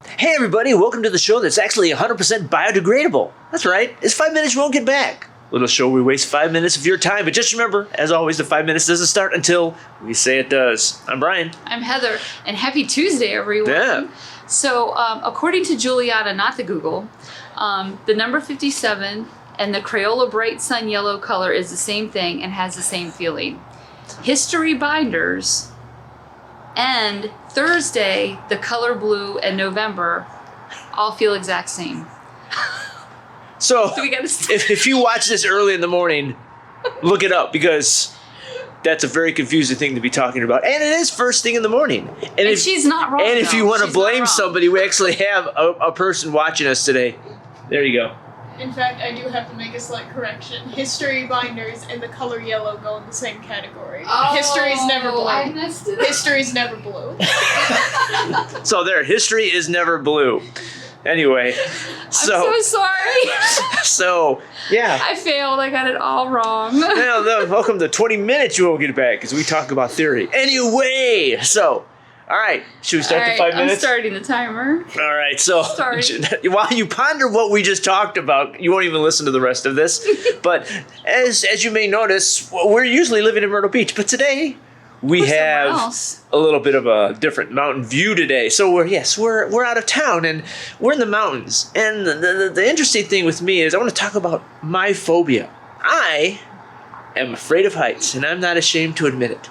Hey everybody, welcome to the show that's actually 100% biodegradable. That's right, it's 5 minutes you won't get back. Little show we waste 5 minutes of your time, but just remember, as always, the 5 minutes doesn't start until we say it does. I'm Bryan. I'm Heather, and happy Tuesday, everyone. Yeah. So, according to Juliana, not the Google, the number 57 and the Crayola Bright Sun Yellow color is the same thing and has the same feeling. History binders and Thursday, the color blue, and November all feel exact same. So, if you watch this early in the morning, look it up, because that's a very confusing thing to be talking about. And it is first thing in the morning. And she's not wrong. And if you want to blame somebody, we actually have a person watching us today. There you go. In fact, I do have to make a slight correction. History binders and the color yellow go in the same category. Oh, History's never blue. I missed it. History's never blue. So there, history is never blue. Anyway, I'm so sorry. So, yeah. I failed. I got it all wrong. Well, welcome to 20 minutes you won't get it back, because we talk about theory. Anyway, so... All right, should we start the 5 minutes? I'm starting the timer. All right, so while you ponder what we just talked about, you won't even listen to the rest of this. But as you may notice, we're usually living in Myrtle Beach, but today we have a little bit of a different mountain view today. So we're out of town and we're in the mountains. And the interesting thing with me is I want to talk about my phobia. I am afraid of heights, and I'm not ashamed to admit it.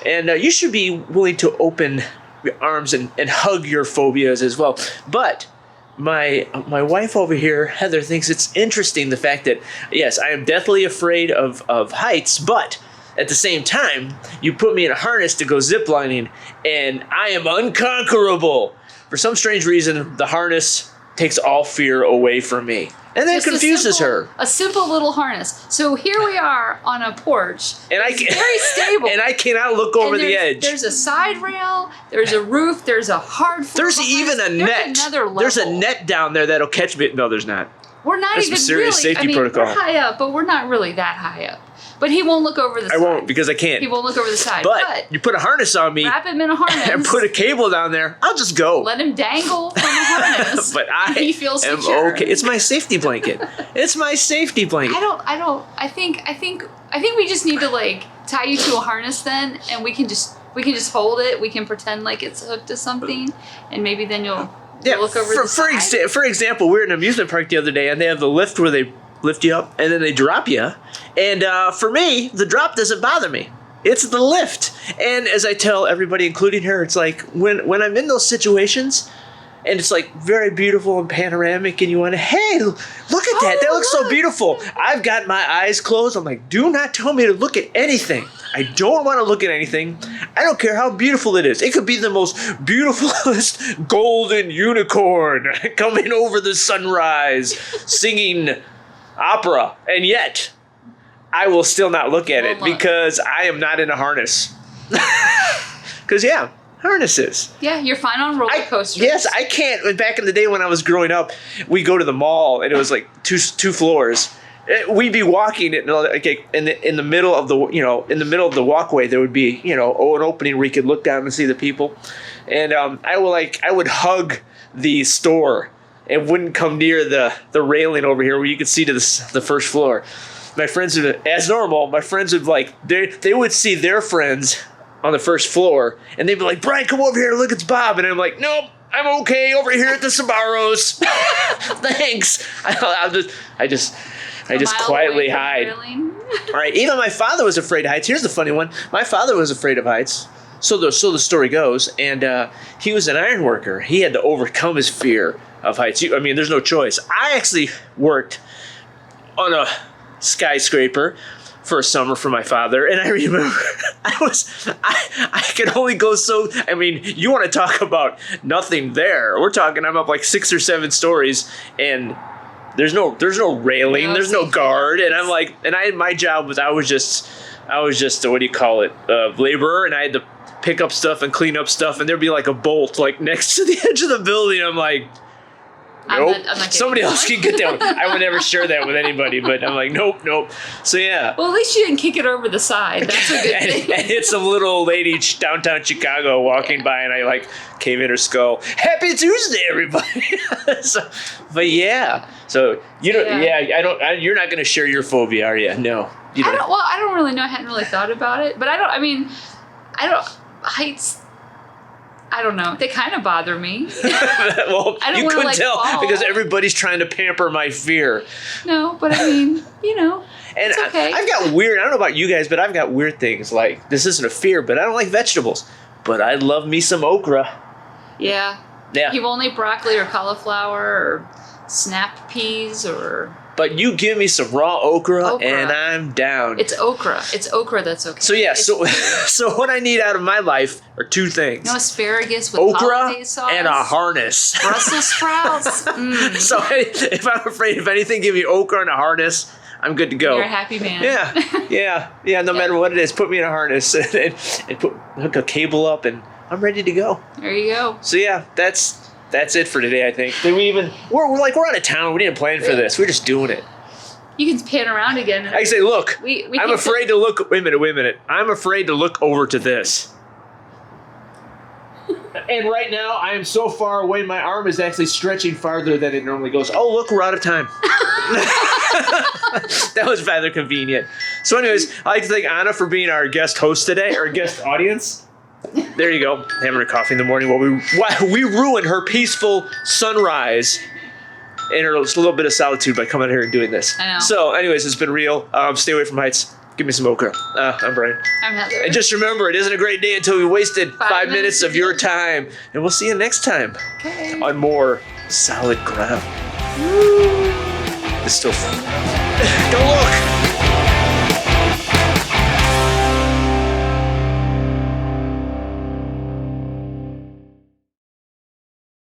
And you should be willing to open your arms and hug your phobias as well. But my wife over here, Heather, thinks it's interesting the fact that, yes, I am deathly afraid of heights, but at the same time, you put me in a harness to go ziplining, and I am unconquerable. For some strange reason, the harness takes all fear away from me. And that confuses her. A simple little harness. So here we are on a porch. And it's very stable. And I cannot look over the edge. There's a side rail. There's a roof. There's a hard floor. There's even a net. There's a net down there that'll catch me. No, there's not. We're not even some serious safety protocol. We're high up, but we're not really that high up. But he won't look over the side. I won't, because I can't. He won't look over the side. But you put a harness on me. Wrap him in a harness. And put a cable down there. I'll just go. Let him dangle from the harness. But he feels am secure. okay. It's my safety blanket. It's my safety blanket. I think we just need to tie you to a harness then, and we can just hold it. We can pretend like it's hooked to something, and maybe then you'll look over the side. For example, we were in an amusement park the other day, and they have the lift where they lift you up and then they drop you. And for me, the drop doesn't bother me. It's the lift. And as I tell everybody, including her, it's like when I'm in those situations and it's like very beautiful and panoramic and you want to, hey, look at that. That looks so beautiful. I've got my eyes closed. I'm like, do not tell me to look at anything. I don't want to look at anything. I don't care how beautiful it is. It could be the most beautifulest golden unicorn coming over the sunrise, singing opera, and yet I will still not look at it because I am not in a harness. Because harnesses. Yeah, you're fine on roller coasters. Yes, I can't. Back in the day when I was growing up, we go to the mall and it was like two floors. We'd be walking in the middle of the walkway. There would be an opening where you could look down and see the people, and I would hug the store. It wouldn't come near the railing over here where you could see to the first floor. My friends would, as normal, they would see their friends on the first floor, and they'd be like, Bryan, come over here, look, it's Bob. And I'm like, nope, I'm okay over here at the Sbarro's. Thanks. I just quietly hide. All right, even my father was afraid of heights. Here's the funny one. My father was afraid of heights. So the story goes, and he was an iron worker. He had to overcome his fear of heights. There's no choice. I actually worked on a skyscraper for a summer for my father, and I remember I could only go so. You want to talk about nothing there? I'm up like 6 or 7 stories, and there's no railing, there's no guard, and I'm like, my job was I was just what do you call it, laborer, and I had to pick up stuff and clean up stuff, and there'd be like a bolt like next to the edge of the building. I'm like, nope. I'm not getting Somebody that else one. can get that one. I would never share that with anybody, but I'm like, nope. So yeah. Well, at least you didn't kick it over the side. That's a good and, thing. and it's some little old lady downtown Chicago walking by, and I like came in her skull. Happy Tuesday, everybody! But yeah, so you don't. Yeah. Yeah, I don't. You're not going to share your phobia, are you? No, you don't. I don't really know. I hadn't really thought about it, but heights. I don't know. They kind of bother me. Well, I don't you wanna, couldn't like, tell fall. because everybody's trying to pamper my fear. No, but I mean, And it's okay. I've got weird. I don't know about you guys, but I've got weird things. Like this isn't a fear, but I don't like vegetables. But I love me some okra. Yeah. Yeah. You won't eat broccoli or cauliflower or snap peas or. But you give me some raw okra. Okra. And I'm down. It's okra. It's okra that's okay. So yeah, It's- so what I need out of my life are two things: no asparagus with okra hollandaise sauce and a harness. Brussels sprouts. So if I'm afraid of anything, give me okra and a harness. I'm good to go. You're a happy man. Yeah. No matter what it is, put me in a harness and hook a cable up, and I'm ready to go. There you go. So yeah, that's it for today. I think. Did we even? We're out of town. We didn't plan for this. We're just doing it. You can pan around again. I can say, look. We I'm can afraid to look. Wait a minute. I'm afraid to look over to this. And right now, I am so far away, my arm is actually stretching farther than it normally goes. Oh, look, we're out of time. That was rather convenient. So anyways, I'd like to thank Anna for being our guest host today, or guest audience. There you go, having her coffee in the morning while we ruin her peaceful sunrise and her little bit of solitude by coming out here and doing this. I know. So anyways, it's been real. Stay away from heights. Give me some okra. I'm Bryan. I'm Heather. And just remember, it isn't a great day until we wasted 5 minutes minutes of your time. And we'll see you next time Okay. on more solid ground. It's still fun. Don't look!